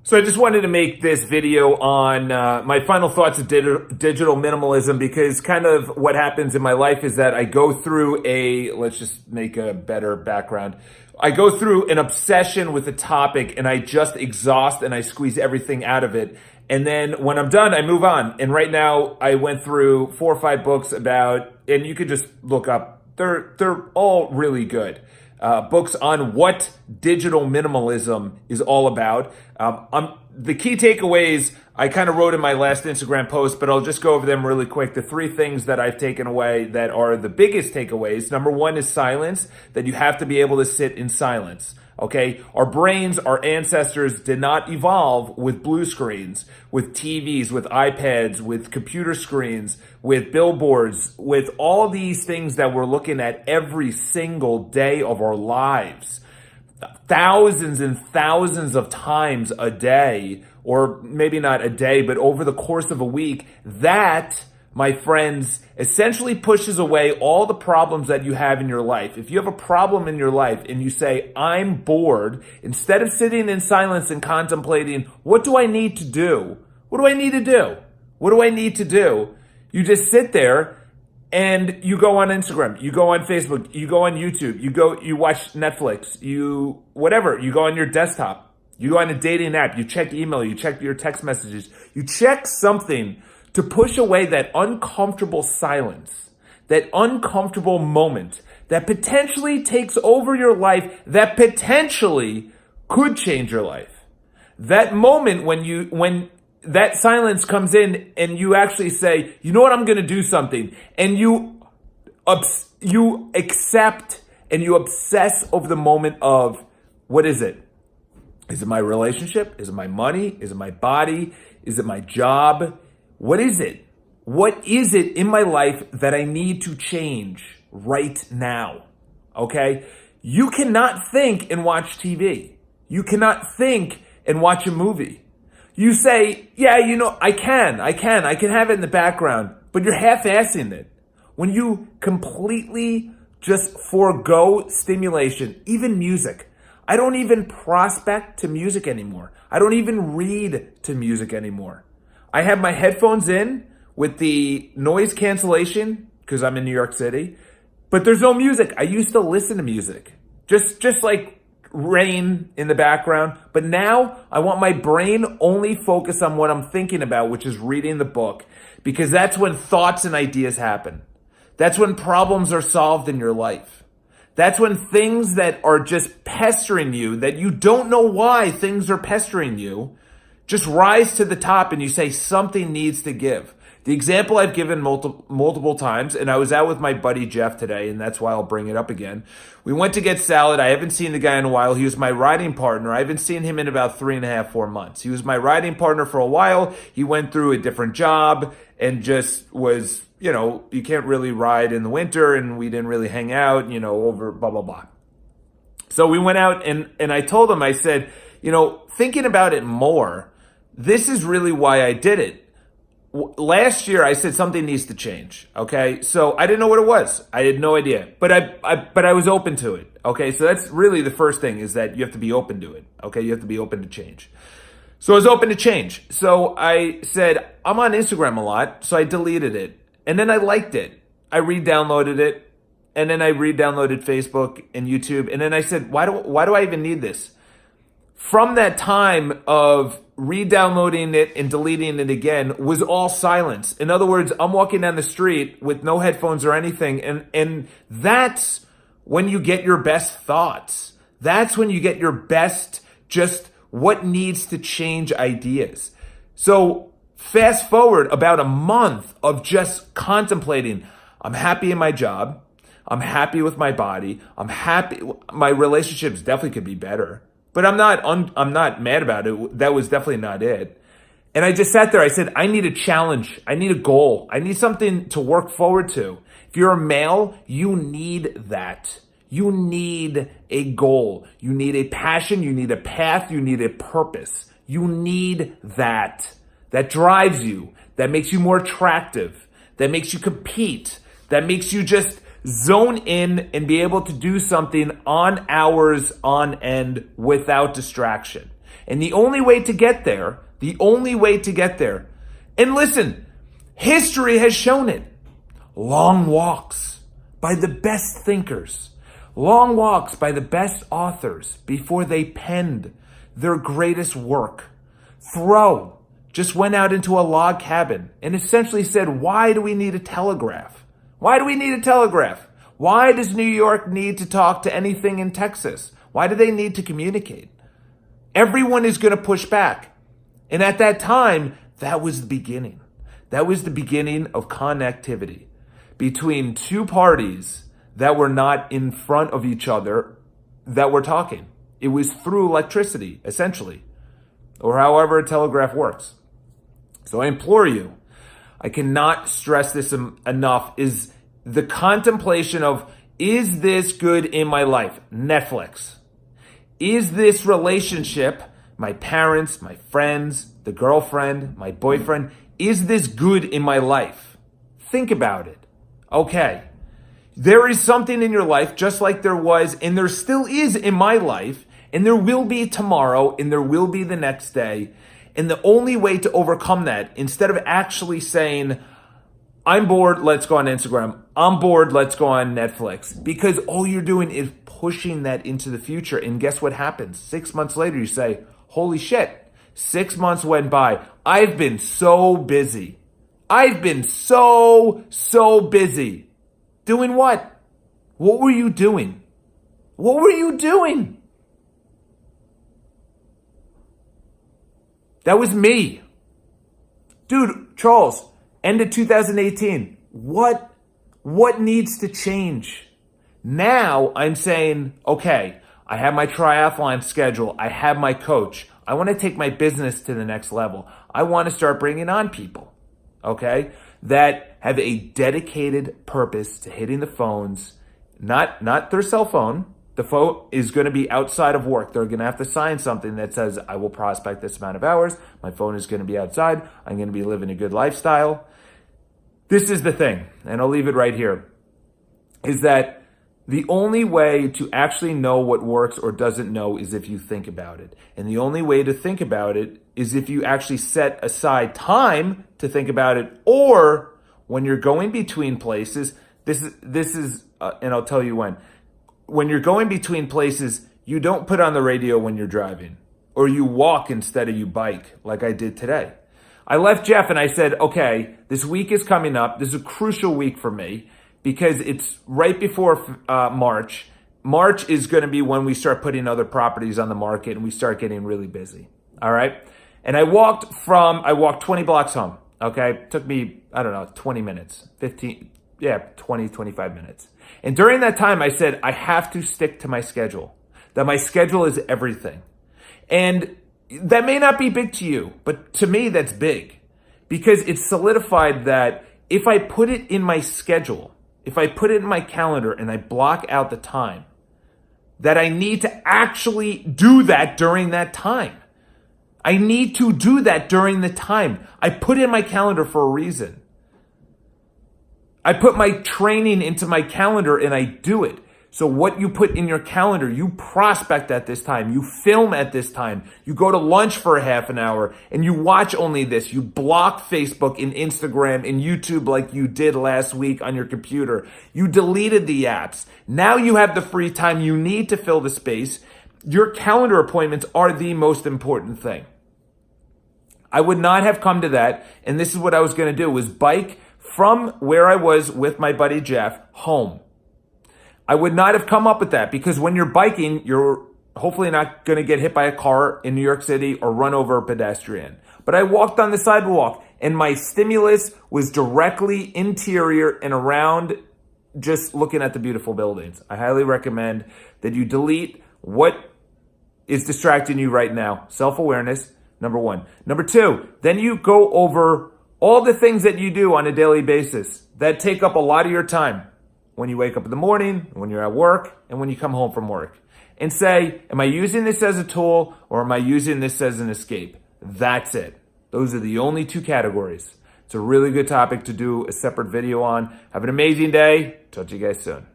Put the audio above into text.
So I just wanted to make this video on my final thoughts of digital minimalism, because kind of what happens in my life is that I go through let's just make a better background. I go through an obsession with a topic and I just exhaust and I squeeze everything out of it. And then when I'm done, I move on. And right now I went through 4 or 5 books about, and you could just look up, they're all really good. Books on what digital minimalism is all about. The key takeaways I kind of wrote in my last Instagram post, but I'll just go over them really quick. The 3 things that I've taken away that are the biggest takeaways. Number 1 is silence, that you have to be able to sit in silence. Okay, our brains, our ancestors did not evolve with blue screens, with TVs, with iPads, with computer screens, with billboards, with all these things that we're looking at every single day of our lives. Thousands and thousands of times a day, or maybe not a day, but over the course of a week, that, my friends, essentially pushes away all the problems that you have in your life. If you have a problem in your life and you say, I'm bored, instead of sitting in silence and contemplating, what do I need to do? What do I need to do? What do I need to do? You just sit there and you go on Instagram, you go on Facebook, you go on YouTube, you watch Netflix, you go on your desktop, you go on a dating app, you check email, you check your text messages, you check something to push away that uncomfortable silence, that uncomfortable moment that potentially takes over your life, that potentially could change your life. That moment when that silence comes in and you actually say, you know what, I'm going to do something. And you accept and you obsess over the moment of, what is it? Is it my relationship? Is it my money? Is it my body? Is it my job? What is it? What is it in my life that I need to change right now? Okay? You cannot think and watch TV. You cannot think and watch a movie. You say, yeah, I can have it in the background, but you're half-assing it. When you completely just forego stimulation, even music. I don't even prospect to music anymore. I don't even read to music anymore. I have my headphones in with the noise cancellation because I'm in New York City, but there's no music. I used to listen to music, just like rain in the background. But now I want my brain only focused on what I'm thinking about, which is reading the book, because that's when thoughts and ideas happen. That's when problems are solved in your life. That's when things that are just pestering you, that you don't know why things are pestering you, just rise to the top and you say something needs to give. The example I've given multiple times, and I was out with my buddy Jeff today, and that's why I'll bring it up again. We went to get salad. I haven't seen the guy in a while. He was my riding partner. I haven't seen him in about 3.5, 4 months. He was my riding partner for a while. He went through a different job and just was, you can't really ride in the winter, and we didn't really hang out, over blah, blah, blah. So we went out and I told him, I said, thinking about it more, this is really why I did it. Last year, I said something needs to change. Okay, so I didn't know what it was. I had no idea, but I was open to it. Okay, so that's really the first thing, is that you have to be open to it. Okay, you have to be open to change. So I was open to change. So I said, I'm on Instagram a lot, so I deleted it, and then I liked it. I re-downloaded it, and then I re-downloaded Facebook and YouTube, and then I said, why do I even need this? From that time of re-downloading it and deleting it again was all silence. In other words, I'm walking down the street with no headphones or anything, and that's when you get your best thoughts. That's when you get your best, just what needs to change ideas. So fast forward about a month of just contemplating. I'm happy in my job. I'm happy with my body. I'm happy. My relationships definitely could be better. But I'm not mad about it. That was definitely not it. And I just sat there. I said, I need a challenge. I need a goal. I need something to work forward to. If you're a male, you need that. You need a goal. You need a passion. You need a path. You need a purpose. You need that. That drives you. That makes you more attractive. That makes you compete. That makes you just zone in and be able to do something on hours on end without distraction. And the only way to get there, and listen, history has shown it. Long walks by the best thinkers, long walks by the best authors before they penned their greatest work. Thoreau just went out into a log cabin and essentially said, why do we need a telegraph? Why do we need a telegraph? Why does New York need to talk to anything in Texas? Why do they need to communicate? Everyone is going to push back. And at that time, that was the beginning. That was the beginning of connectivity between two parties that were not in front of each other that were talking. It was through electricity, essentially, or however a telegraph works. So I implore you, I cannot stress this enough, is the contemplation of, is this good in my life? Netflix. Is this relationship, my parents, my friends, the girlfriend, my boyfriend, is this good in my life? Think about it. Okay. There is something in your life, just like there was, and there still is in my life, and there will be tomorrow, and there will be the next day. And the only way to overcome that, instead of actually saying, I'm bored, let's go on Instagram. I'm bored, let's go on Netflix. Because all you're doing is pushing that into the future. And guess what happens? 6 months later, you say, holy shit, 6 months went by. I've been so busy. I've been so busy. Doing what? What were you doing? What were you doing? That was me. Dude, Charles, end of 2018. What needs to change? Now I'm saying, okay, I have my triathlon schedule. I have my coach. I want to take my business to the next level. I want to start bringing on people, okay, that have a dedicated purpose to hitting the phones, not their cell phone. The phone is going to be outside of work. They're going to have to sign something that says, I will prospect this amount of hours. My phone is going to be outside. I'm going to be living a good lifestyle. This is the thing, and I'll leave it right here, is that the only way to actually know what works or doesn't know is if you think about it. And the only way to think about it is if you actually set aside time to think about it, or when you're going between places, this is and I'll tell you when you're going between places, you don't put on the radio when you're driving, or you walk instead of you bike like I did today. I left Jeff and I said, okay, this week is coming up. This is a crucial week for me because it's right before March. March is going to be when we start putting other properties on the market and we start getting really busy. All right. And I walked 20 blocks home. Okay. It took me, 20 minutes, 25 minutes. And during that time, I said, I have to stick to my schedule, that my schedule is everything. And that may not be big to you, but to me, that's big because it's solidified that if I put it in my schedule, if I put it in my calendar and I block out the time, that I need to actually do that during that time. I need to do that during the time. I put in my calendar for a reason. I put my training into my calendar and I do it. So what you put in your calendar, you prospect at this time, you film at this time, you go to lunch for a half an hour and you watch only this. You block Facebook and Instagram and YouTube like you did last week on your computer. You deleted the apps. Now you have the free time you need to fill the space. Your calendar appointments are the most important thing. I would not have come to that, and this is what I was going to do, was bike from where I was with my buddy Jeff home. I would not have come up with that because when you're biking, you're hopefully not going to get hit by a car in New York City or run over a pedestrian. But I walked on the sidewalk and my stimulus was directly interior and around just looking at the beautiful buildings. I highly recommend that you delete what is distracting you right now. Self-awareness, number one. Number two, then you go over all the things that you do on a daily basis that take up a lot of your time when you wake up in the morning, when you're at work, and when you come home from work. And say, am I using this as a tool or am I using this as an escape? That's it. Those are the only two categories. It's a really good topic to do a separate video on. Have an amazing day. Talk to you guys soon.